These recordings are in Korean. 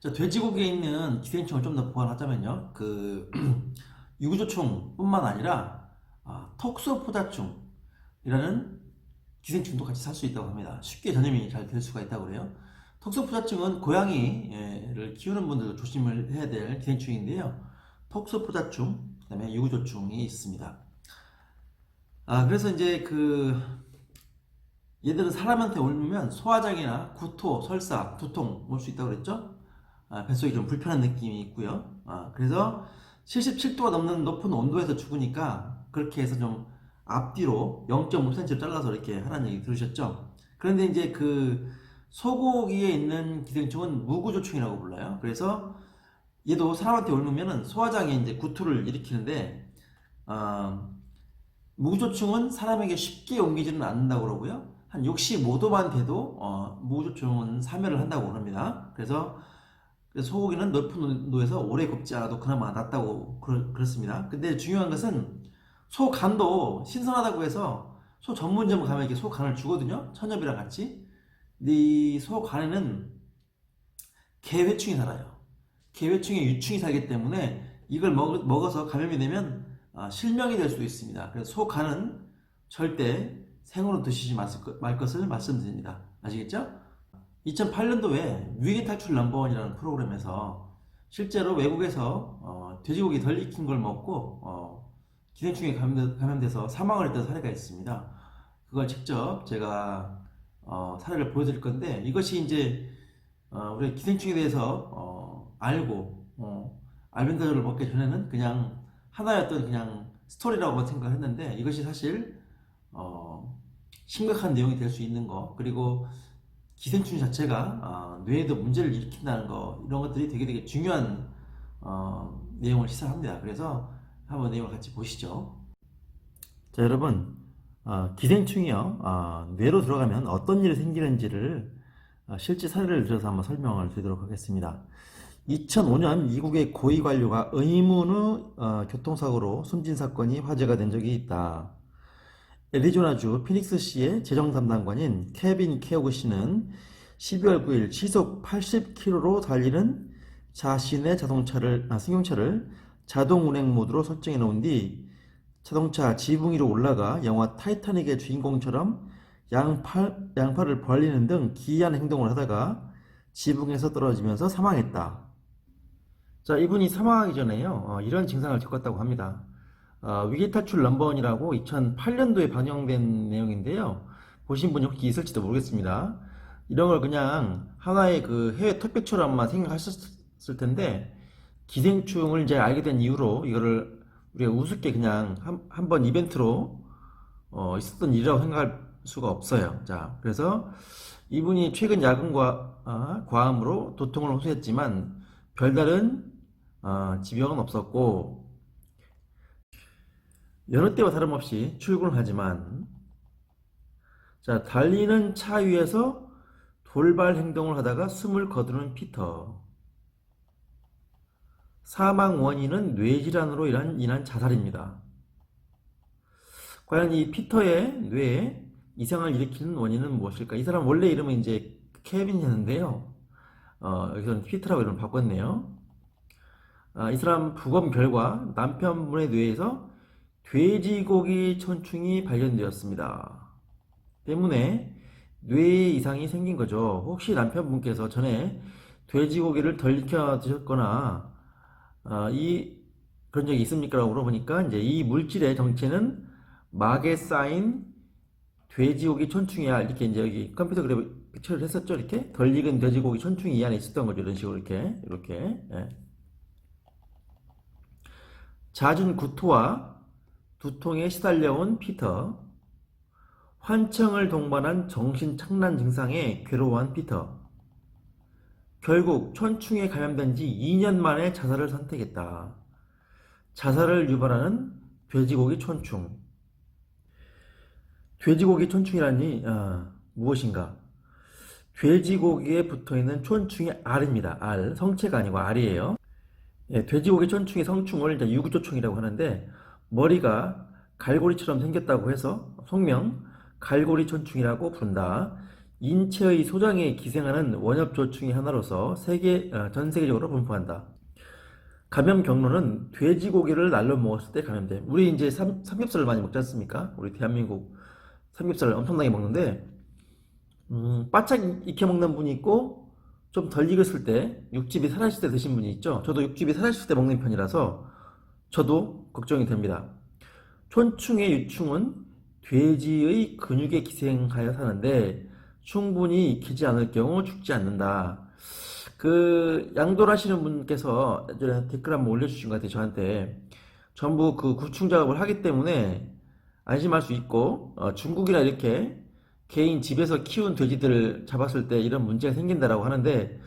자, 돼지고기에 있는 기생충을 좀 더 보완하자면요. 유구조충뿐만 아니라 톡소포자충이라는 기생충도 같이 살 수 있다고 합니다. 쉽게 전염이 잘 될 수가 있다고 그래요. 톡소포자충은 고양이를 키우는 분들도 조심을 해야 될 기생충인데요. 톡소포자충, 그다음에 유구조충이 있습니다. 그래서 이제 얘들은 사람한테 옮으면 소화장애나 구토, 설사, 두통 올 수 있다고 그랬죠? 뱃속이 좀 불편한 느낌이 있고요. 그래서 77도가 넘는 높은 온도에서 죽으니까 그렇게 해서 좀 앞뒤로 0.5cm를 잘라서 이렇게 하라는 얘기 들으셨죠? 그런데 이제 소고기에 있는 기생충은 무구조충이라고 불러요. 그래서 얘도 사람한테 옮으면 소화장애 이제 구토를 일으키는데 무구조충은 사람에게 쉽게 옮기지는 않는다고 그러고요. 한 65도만 돼도 무구조충은 사멸을 한다고 합니다. 그래서 소고기는 높은 온도에서 오래 굽지 않아도 그나마 낫다고 그렇습니다. 근데 중요한 것은 소 간도 신선하다고 해서 소 전문점 가면 이렇게 소 간을 주거든요. 천엽이랑 같이. 근데 이 소 간에는 개회충이 살아요. 개회충의 유충이 살기 때문에 이걸 먹어서 감염이 되면 실명이 될 수도 있습니다. 그래서 소 간은 절대 생으로 드시지 말 것을 말씀드립니다. 아시겠죠? 2008년도에 위기 탈출 넘버원이라는 프로그램에서 실제로 외국에서 돼지고기 덜 익힌 걸 먹고 기생충에 감염돼서 사망을 했던 사례가 있습니다. 그걸 직접 제가 사례를 보여드릴 건데, 이것이 이제 우리 기생충에 대해서 알고 알벤더를 먹기 전에는 그냥 하나였던 그냥 스토리라고 생각했는데, 이것이 사실 심각한 내용이 될 수 있는 거, 그리고 기생충 자체가 뇌에도 문제를 일으킨다는 거, 이런 것들이 되게 중요한 내용을 시사합니다. 그래서 한번 내용을 같이 보시죠. 자, 여러분, 기생충이요, 뇌로 들어가면 어떤 일이 생기는지를 실제 사례를 들어서 한번 설명을 드리도록 하겠습니다. 2005년 미국의 고위 관료가 의문의 교통사고로 숨진 사건이 화제가 된 적이 있다. 애리조나주 피닉스시의 재정 담당관인 케빈 케오그 씨는 12월 9일 시속 80km로 달리는 자신의 승용차를 자동 운행 모드로 설정해 놓은 뒤 자동차 지붕 위로 올라가 영화 타이타닉의 주인공처럼 양팔을 벌리는 등 기이한 행동을 하다가 지붕에서 떨어지면서 사망했다. 자, 이분이 사망하기 전에요, 이런 증상을 겪었다고 합니다. 위기탈출 넘버원이라고 2008년도에 방영된 내용인데요. 보신 분이 혹시 있을지도 모르겠습니다. 이런 걸 그냥 하나의 해외 토픽처럼만 생각하셨을 텐데, 기생충을 이제 알게 된 이후로 이거를 우리가 우습게 그냥 한번 이벤트로 있었던 일이라고 생각할 수가 없어요. 자, 그래서 이분이 최근 야근과 과음으로 도통을 호소했지만 별다른 지병은 없었고, 여느 때와 다름없이 출근을 하지만, 자, 달리는 차 위에서 돌발 행동을 하다가 숨을 거두는 피터. 사망 원인은 뇌질환으로 인한 자살입니다. 과연 이 피터의 뇌에 이상을 일으키는 원인은 무엇일까? 이 사람 원래 이름은 이제 케빈이었는데요. 여기서는 피터라고 이름을 바꿨네요. 이 사람 부검 결과 남편분의 뇌에서 돼지고기 천충이 발견되었습니다. 때문에 뇌에 이상이 생긴 거죠. 혹시 남편분께서 전에 돼지고기를 덜 익혀 드셨거나 그런 적이 있습니까? 라고 물어보니까 이제 이 물질의 정체는 막에 쌓인 돼지고기 천충이야. 이렇게 이제 여기 컴퓨터 픽처를 했었죠. 이렇게 덜 익은 돼지고기 천충이 이 안에 있었던 거죠. 이런 식으로 이렇게. 예. 잦은 구토와 두통에 시달려온 피터, 환청을 동반한 정신착란 증상에 괴로워한 피터, 결국 천충에 감염된 지 2년 만에 자살을 선택했다. 자살을 유발하는 돼지고기 천충. 돼지고기 천충이라니 무엇인가? 돼지고기에 붙어있는 촌충의 알입니다. 알, 성체가 아니고 알이에요. 예, 돼지고기 촌충의 성충을 이제 유구조충이라고 하는데, 머리가 갈고리처럼 생겼다고 해서 속명 갈고리 촌충이라고 부른다. 인체의 소장에 기생하는 원엽조충의 하나로서 전 세계적으로 분포한다. 감염 경로는 돼지고기를 날로 먹었을 때 감염돼. 우리 이제 삼겹살을 많이 먹지 않습니까? 우리 대한민국 삼겹살을 엄청나게 먹는데, 바짝 익혀 먹는 분이 있고, 좀 덜 익었을 때, 육즙이 살아있을 때 드신 분이 있죠. 저도 육즙이 살아있을 때 먹는 편이라서, 저도 걱정이 됩니다. 촌충의 유충은 돼지의 근육에 기생하여 사는데, 충분히 익히지 않을 경우 죽지 않는다. 그 양돌하시는 분께서 예전에 댓글 한번 올려주신 것 같아요. 저한테 전부 그 구충 작업을 하기 때문에 안심할 수 있고, 중국이나 이렇게 개인 집에서 키운 돼지들을 잡았을 때 이런 문제가 생긴다라고 하는데,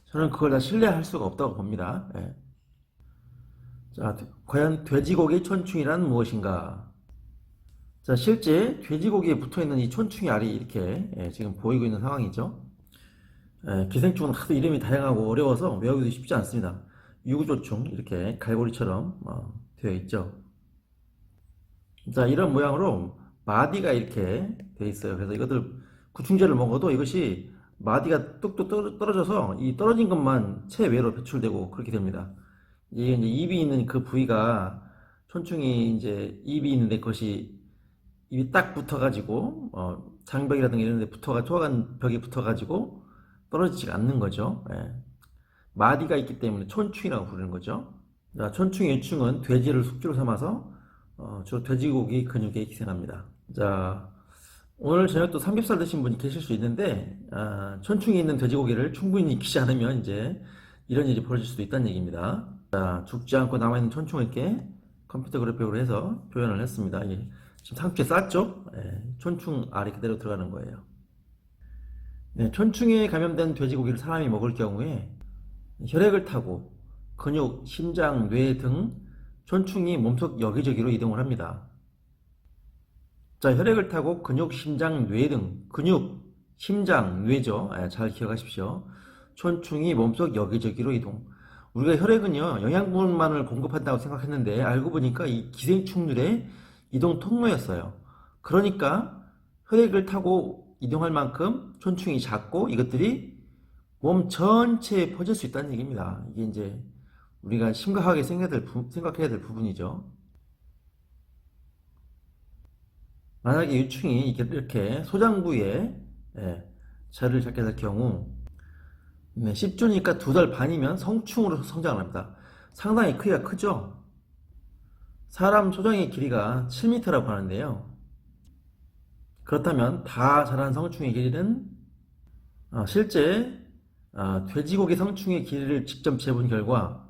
저는 그걸 다 신뢰할 수가 없다고 봅니다. 예. 자, 과연 돼지고기 촌충이란 무엇인가? 자, 실제 돼지고기에 붙어 있는 이 촌충의 알이 이렇게 지금 보이고 있는 상황이죠. 기생충은 하도 이름이 다양하고 어려워서 외우기도 쉽지 않습니다. 유구조충 이렇게 갈고리처럼 되어 있죠. 자, 이런 모양으로 마디가 이렇게 되어 있어요. 그래서 이것들 구충제를 먹어도 이것이 마디가 뚝뚝 떨어져서 이 떨어진 것만 체외로 배출되고 그렇게 됩니다. 이게 이제 입이 있는 그 부위가, 촌충이 이제 입이 있는데 그것이 입이 딱 붙어가지고 장벽이라든가 이런 데 소화관 벽에 붙어가지고 떨어지지가 않는 거죠. 예. 마디가 있기 때문에 촌충이라고 부르는 거죠. 자, 촌충의 유충은 돼지를 숙주로 삼아서 주로 돼지고기 근육에 기생합니다. 자, 오늘 저녁 또 삼겹살 드신 분이 계실 수 있는데, 촌충이 있는 돼지고기를 충분히 익히지 않으면 이제 이런 일이 벌어질 수도 있다는 얘기입니다. 자, 죽지 않고 남아있는 촌충을 이렇게 컴퓨터 그래픽으로 해서 표현을 했습니다. 이게 지금 상추에 쌌죠? 예, 촌충 알이 그대로 들어가는 거예요. 네, 촌충에 감염된 돼지고기를 사람이 먹을 경우에 혈액을 타고 근육, 심장, 뇌 등 촌충이 몸속 여기저기로 이동을 합니다. 자, 혈액을 타고 근육, 심장, 뇌 등 근육, 심장, 뇌죠. 잘 기억하십시오. 촌충이 몸속 여기저기로 이동. 우리가 혈액은요, 영양분만을 공급한다고 생각했는데 알고 보니까 이 기생충들의 이동 통로였어요. 그러니까 혈액을 타고 이동할 만큼 촌충이 작고 이것들이 몸 전체에 퍼질 수 있다는 얘기입니다. 이게 이제 우리가 심각하게 생각해야 될 부분이죠. 만약에 유충이 이렇게 소장 부위에 자리를 잡게 될 경우, 10주니까 2달 반이면 성충으로 성장을 합니다. 상당히 크기가 크죠? 사람 소장의 길이가 7m라고 하는데요. 그렇다면 다 자란 성충의 길이는 실제 돼지고기 성충의 길이를 직접 재본 결과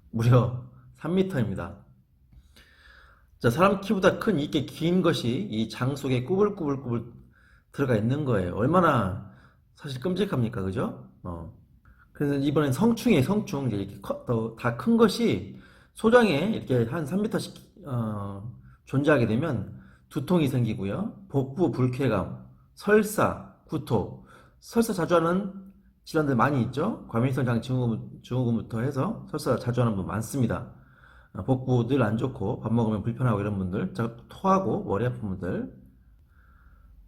무려 3m입니다. 자, 사람 키보다 큰 이렇게 긴 것이 이 장 속에 꾸불꾸불꾸불 들어가 있는 거예요. 얼마나 사실 끔찍합니까, 그죠? 그래서 이번엔 성충이에요, 성충. 이제 이렇게 다 큰 것이 소장에 이렇게 한 3m씩 존재하게 되면 두통이 생기고요, 복부 불쾌감, 설사, 구토. 설사 자주 하는 질환들 많이 있죠. 과민성 증후군부터 해서 설사 자주 하는 분 많습니다. 복부 늘 안 좋고 밥 먹으면 불편하고 이런 분들, 토하고 머리 아픈 분들,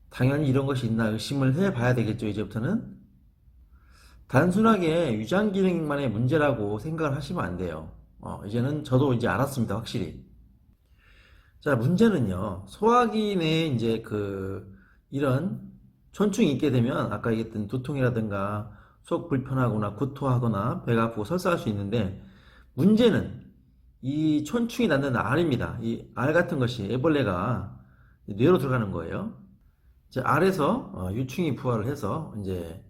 당연히 이런 것이 있나 의심을 해봐야 되겠죠. 이제부터는 단순하게 위장 기능만의 문제라고 생각을 하시면 안 돼요. 이제는 저도 이제 알았습니다, 확실히. 자, 문제는요, 소화기 내에 이제 이런 촌충이 있게 되면 아까 얘기했던 두통이라든가 속 불편하거나 구토하거나 배가 아프고 설사할 수 있는데, 문제는 이 촌충이 낳는 알입니다. 이 알 같은 것이, 애벌레가 뇌로 들어가는 거예요. 이제 알에서 유충이 부화를 해서 이제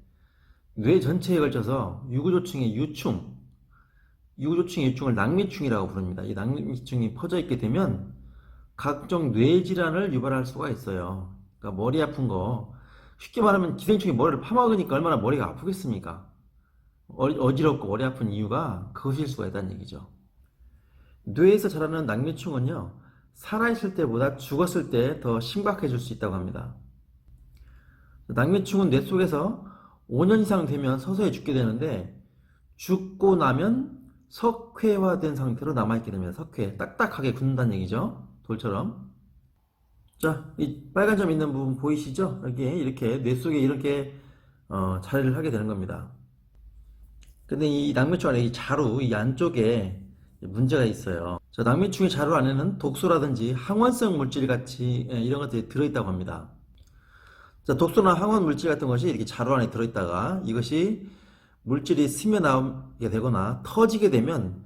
뇌 전체에 걸쳐서 유구조충의 유충을 낙미충이라고 부릅니다. 이 낙미충이 퍼져 있게 되면 각종 뇌질환을 유발할 수가 있어요. 그러니까 머리 아픈 거, 쉽게 말하면 기생충이 머리를 파먹으니까 얼마나 머리가 아프겠습니까? 어지럽고 머리 아픈 이유가 그것일 수가 있다는 얘기죠. 뇌에서 자라는 낙미충은요, 살아있을 때보다 죽었을 때 더 심각해질 수 있다고 합니다. 낙미충은 뇌 속에서 5년 이상 되면 서서히 죽게 되는데, 죽고 나면 석회화된 상태로 남아있게 됩니다. 석회, 딱딱하게 굳는다는 얘기죠. 돌처럼. 자, 이 빨간 점 있는 부분 보이시죠? 여기에 이렇게 뇌 속에 이렇게 자리를 하게 되는 겁니다. 근데 이 낙매충 안에 이 자루 이 안쪽에 문제가 있어요. 자, 낙매충의 자루 안에는 독소라든지 항원성 물질 같이 이런 것들이 들어있다고 합니다. 자, 독소나 항원 물질 같은 것이 이렇게 자루 안에 들어있다가 이것이 물질이 스며 나오게 되거나 터지게 되면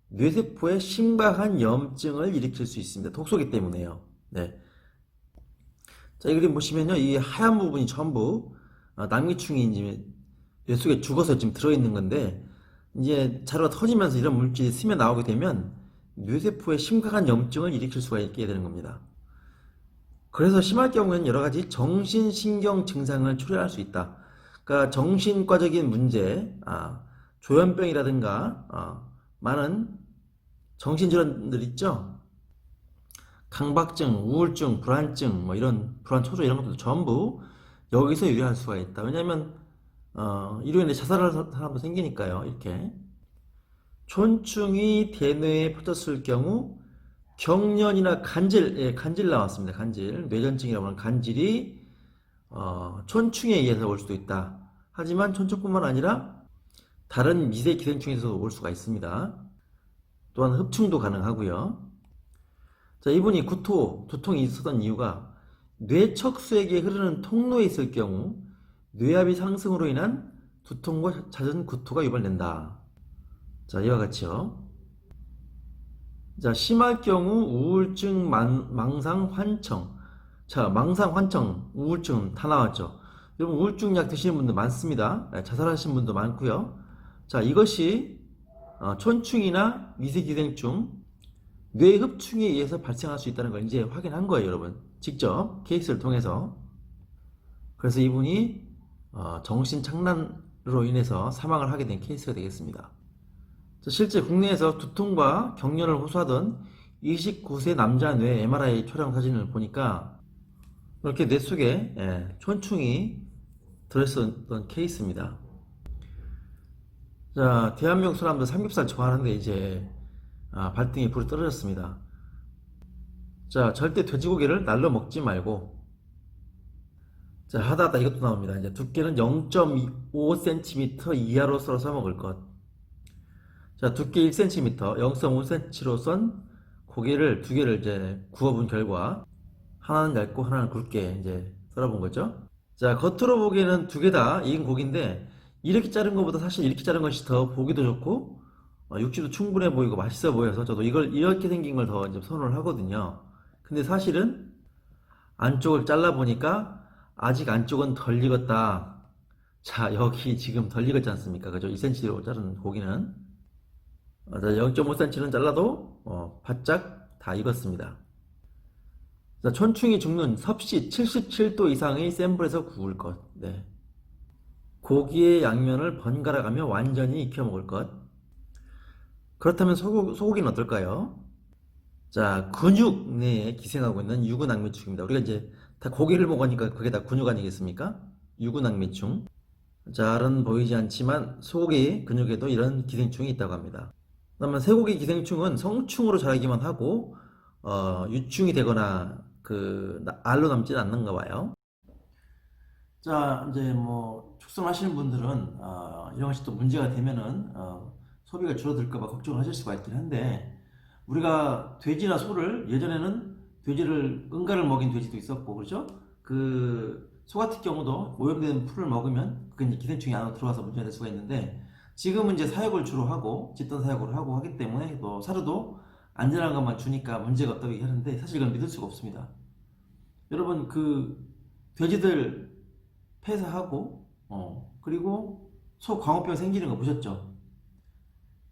뇌세포에 심각한 염증을 일으킬 수 있습니다. 독소기 때문에요. 네. 자, 이 그림 보시면요. 이 하얀 부분이 전부 낙미충이 이제 뇌 속에 죽어서 지금 들어있는 건데, 이제 자루가 터지면서 이런 물질이 스며 나오게 되면 뇌세포에 심각한 염증을 일으킬 수가 있게 되는 겁니다. 그래서 심할 경우에는 여러 가지 정신신경 증상을 초래할 수 있다. 그러니까 정신과적인 문제, 조현병이라든가 많은 정신질환들 있죠. 강박증, 우울증, 불안증, 뭐 이런 불안 초조 이런 것도 전부 여기서 유래할 수가 있다. 왜냐하면 이로 인해 자살할 사람도 생기니까요. 이렇게 촌충이 대뇌에 퍼졌을 경우 경련이나 간질, 예, 간질 나왔습니다. 간질, 뇌전증이라고 하는 간질이 촌충에 의해서 올 수도 있다. 하지만 촌충뿐만 아니라 다른 미세 기생충에서도 올 수가 있습니다. 또한 흡충도 가능하고요. 자, 이분이 두통이 있었던 이유가 뇌척수에게 흐르는 통로에 있을 경우 뇌압이 상승으로 인한 두통과 잦은 구토가 유발된다. 자, 이와 같이요. 자, 심할 경우 우울증, 망상, 환청. 자, 망상, 환청, 우울증 다 나왔죠. 여러분 우울증 약 드시는 분들 많습니다. 자살하시는 분도 많고요. 자, 이것이 촌충이나 미세기생충, 뇌흡충에 의해서 발생할 수 있다는 걸 이제 확인한 거예요, 여러분. 직접 케이스를 통해서. 그래서 이분이 정신착란으로 인해서 사망을 하게 된 케이스가 되겠습니다. 실제 국내에서 두통과 경련을 호소하던 29세 남자 뇌 MRI 촬영 사진을 보니까 이렇게 뇌 속에 촌충이 들어있었던 케이스입니다. 자, 대한민국 사람들 삼겹살 좋아하는데 이제 발등에 불이 떨어졌습니다. 자, 절대 돼지고기를 날로 먹지 말고, 자, 하다 이것도 나옵니다. 이제 두께는 0.5cm 이하로 썰어서 먹을 것. 자, 두께 1cm, 0.5cm로 썬 고기를 두 개를 이제 구워본 결과 하나는 얇고 하나는 굵게 이제 썰어본 거죠. 자, 겉으로 보기에는 두 개 다 익은 고기인데 이렇게 자른 것보다 사실 이렇게 자른 것이 더 보기도 좋고 육질도 충분해 보이고 맛있어 보여서 저도 이걸 이렇게 생긴 걸 더 이제 선호를 하거든요. 근데 사실은 안쪽을 잘라 보니까 아직 안쪽은 덜 익었다. 자, 여기 지금 덜 익었지 않습니까? 그죠? 2cm로 자른 고기는 0.5cm는 잘라도 바짝 다 익었습니다. 자, 촌충이 죽는 섭씨 77도 이상의 센 불에서 구울 것. 네. 고기의 양면을 번갈아 가며 완전히 익혀 먹을 것. 그렇다면 소고기는 어떨까요? 자, 근육 내에 기생하고 있는 유구낙매충입니다. 우리가 이제 다 고기를 먹으니까 그게 다 근육 아니겠습니까? 유구낙매충. 잘은 보이지 않지만 소고기 근육에도 이런 기생충이 있다고 합니다. 그러면 쇠고기 기생충은 성충으로 자라기만 하고 유충이 되거나 알로 남지는 않는가 봐요. 자, 이제 뭐 축산하시는 분들은 이런 것이 또 문제가 되면은 소비가 줄어들까 봐 걱정을 하실 수가 있긴 한데, 우리가 돼지나 소를 예전에는 돼지를 응가를 먹인 돼지도 있었고 그렇죠? 소 같은 경우도 오염된 풀을 먹으면 그게 이제 기생충이 안으로 들어와서 문제가 될 수가 있는데, 지금은 이제 사육을 주로 하고 집단 사육을 하고 하기 때문에 또 사료도 안전한 것만 주니까 문제가 없다고 얘기하는데 사실 이건 믿을 수가 없습니다. 여러분 돼지들 폐사하고 그리고 소 광우병 생기는 거 보셨죠?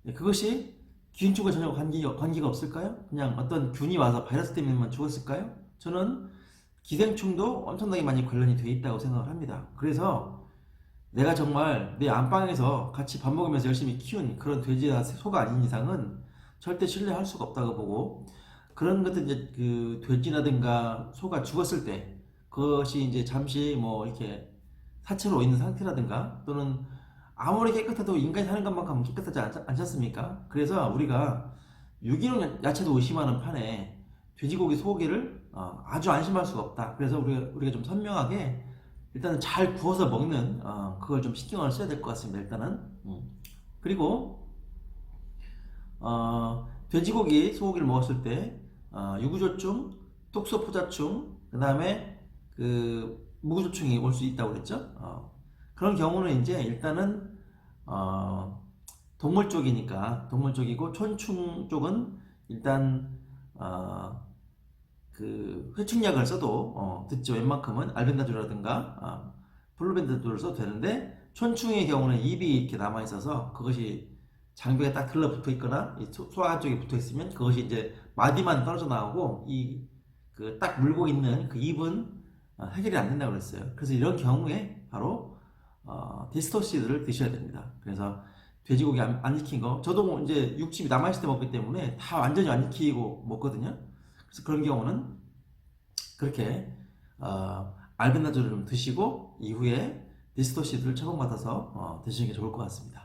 네, 그것이 기생충과 전혀 관계가 없을까요? 그냥 어떤 균이 와서 바이러스 때문에만 죽었을까요? 저는 기생충도 엄청나게 많이 관련이 돼 있다고 생각을 합니다. 그래서 내가 정말 내 안방에서 같이 밥 먹으면서 열심히 키운 그런 돼지나 소가 아닌 이상은 절대 신뢰할 수가 없다고 보고, 그런 것들 이제 돼지라든가 소가 죽었을 때 그것이 이제 잠시 뭐 이렇게 사체로 있는 상태라든가 또는 아무리 깨끗해도 인간이 사는 것만큼 깨끗하지 않지 않습니까? 그래서 우리가 유기농 야채도 의심하는 판에 돼지고기, 소고기를 아주 안심할 수가 없다. 그래서 우리가 좀 선명하게 일단은 잘 구워서 먹는 그걸 좀 신경을 써야 될 것 같습니다. 일단은 그리고 돼지고기, 소고기를 먹었을 때 유구조충, 톡소포자충, 그 다음에 그 무구조충이 올 수 있다고 그랬죠. 그런 경우는 이제 일단은 동물 쪽이니까 동물 쪽이고 촌충 쪽은 일단 그 회충약을 써도 듣죠. 웬만큼은 알벤다졸이라든가 플로벤다졸을 써도 되는데 촌충의 경우는 입이 이렇게 남아 있어서 그것이 장벽에 딱 들러붙어 있거나 이 소화 쪽에 붙어 있으면 그것이 이제 마디만 떨어져 나오고 이 그 딱 물고 있는 그 입은 해결이 안 된다고 그랬어요. 그래서 이런 경우에 바로 디스토시드를 드셔야 됩니다. 그래서 돼지고기 안 익힌 거 저도 뭐 이제 육즙이 남아있을 때 먹기 때문에 다 완전히 안 익히고 먹거든요. 그래서 그런 경우는 그렇게 알벤다졸을 좀 드시고 이후에 디스토시드를 처방받아서 드시는 게 좋을 것 같습니다.